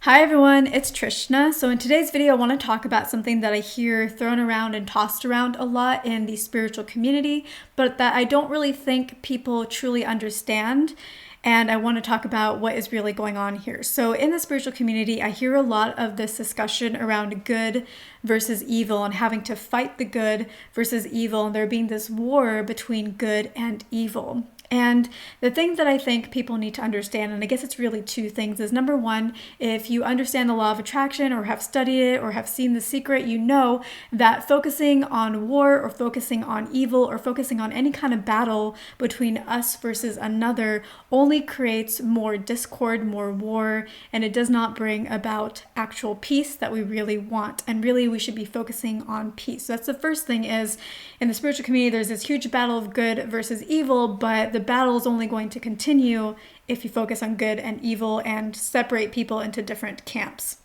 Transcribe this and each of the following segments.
Hi everyone, it's Trishna. So in today's video, I want to talk about something that I hear thrown around and tossed around a lot in the spiritual community, but that I don't really think people truly understand. And I want to talk about what is really going on here. So in the spiritual community, I hear a lot of this discussion around good versus evil and having to fight the good versus evil, and there being this war between good and evil. And the thing that I think people need to understand, and I guess it's really two things, is number one, if you understand the law of attraction or have studied it or have seen The Secret, you know that focusing on war or focusing on evil or focusing on any kind of battle between us versus another only creates more discord, more war, and it does not bring about actual peace that we really want. And really, we should be focusing on peace. So that's the first thing is, in the spiritual community, there's this huge battle of good versus evil, but the battle is only going to continue if you focus on good and evil and separate people into different camps.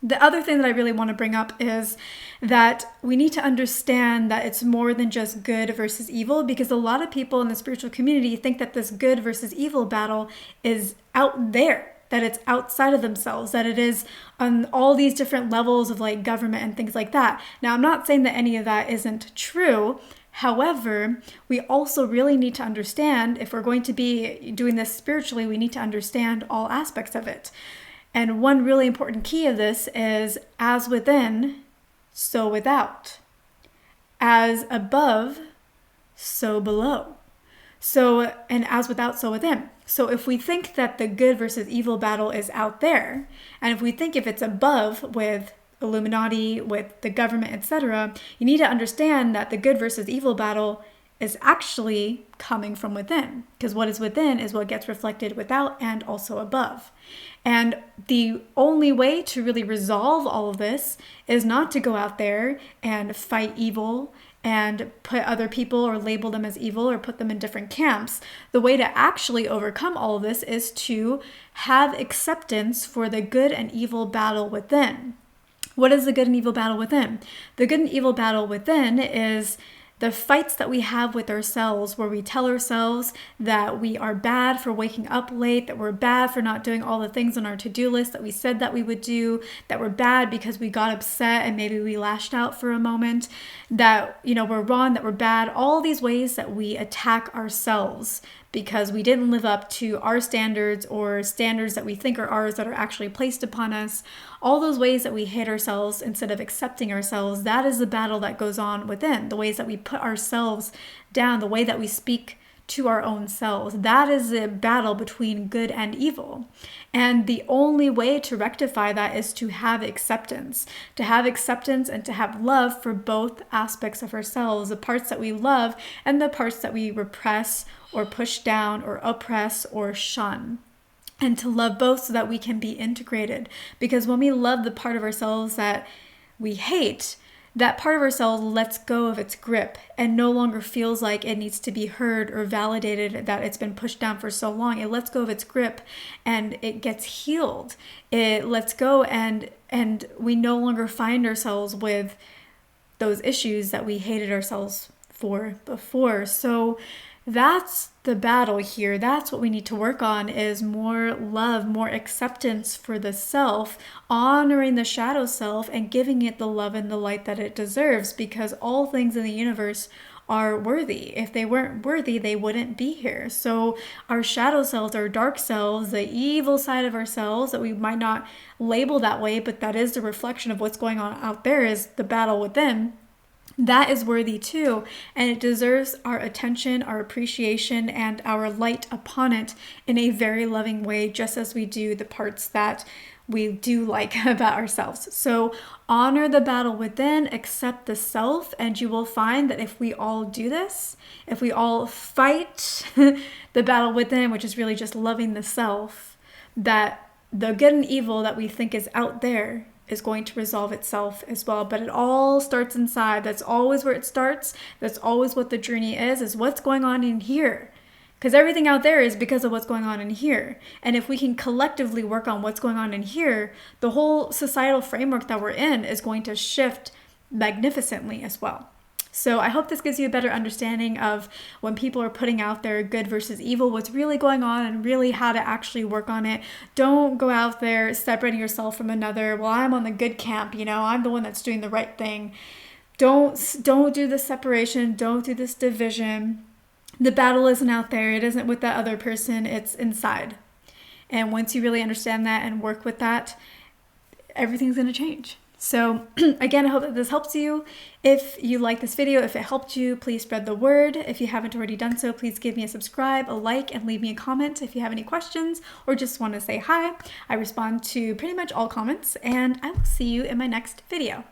The other thing that I really want to bring up is that we need to understand that it's more than just good versus evil, because a lot of people in the spiritual community think that this good versus evil battle is out there, that it's outside of themselves, that it is on all these different levels of like government and things like that. Now, I'm not saying that any of that isn't true. However, we also really need to understand, if we're going to be doing this spiritually, we need to understand all aspects of it. And one really important key of this is as within, so without. As above, so below. So, and as without, so within. So if we think that the good versus evil battle is out there, and if we think if it's above with Illuminati, with the government, etc., you need to understand that the good versus evil battle is actually coming from within, because what is within is what gets reflected without and also above. And the only way to really resolve all of this is not to go out there and fight evil and put other people or label them as evil or put them in different camps. The way to actually overcome all of this is to have acceptance for the good and evil battle within. What is the good and evil battle within? The good and evil battle within is the fights that we have with ourselves, where we tell ourselves that we are bad for waking up late, that we're bad for not doing all the things on our to-do list that we said that we would do, that we're bad because we got upset and maybe we lashed out for a moment, that, we're wrong, that we're bad, all these ways that we attack ourselves because we didn't live up to our standards or standards that we think are ours that are actually placed upon us. All those ways that we hate ourselves instead of accepting ourselves, that is the battle that goes on within. The ways that we put ourselves down, the way that we speak to our own selves, that is a battle between good and evil. And the only way to rectify that is to have acceptance and to have love for both aspects of ourselves, the parts that we love and the parts that we repress or push down or oppress or shun. And to love both so that we can be integrated. Because when we love the part of ourselves that we hate, that part of ourselves lets go of its grip and no longer feels like it needs to be heard or validated, that it's been pushed down for so long. It lets go of its grip and it gets healed. It lets go and we no longer find ourselves with those issues that we hated ourselves for before. So that's the battle here. That's what we need to work on, is more love, more acceptance for the self, honoring the shadow self and giving it the love and the light that it deserves, because all things in the universe are worthy. If they weren't worthy, they wouldn't be here. So our shadow selves, our dark selves, the evil side of ourselves that we might not label that way, but that is the reflection of what's going on out there, is the battle within. That is worthy too, and it deserves our attention, our appreciation, and our light upon it in a very loving way, just as we do the parts that we do like about ourselves. So honor the battle within, accept the self, and you will find that if we all do this, if we all fight the battle within, which is really just loving the self, that the good and evil that we think is out there is going to resolve itself as well. But it all starts inside. That's always where it starts. That's always what the journey is what's going on in here. Because everything out there is because of what's going on in here. And if we can collectively work on what's going on in here, the whole societal framework that we're in is going to shift magnificently as well. So I hope this gives you a better understanding of when people are putting out their good versus evil, what's really going on and really how to actually work on it. Don't go out there separating yourself from another. Well, I'm on the good camp, I'm the one that's doing the right thing. Don't do this separation. Don't do this division. The battle isn't out there. It isn't with that other person. It's inside. And once you really understand that and work with that, everything's going to change. So again, I hope that this helps you. If you like this video, if it helped you, please spread the word. If you haven't already done so, please give me a subscribe, a like, and leave me a comment if you have any questions or just want to say hi. I respond to pretty much all comments, and I will see you in my next video.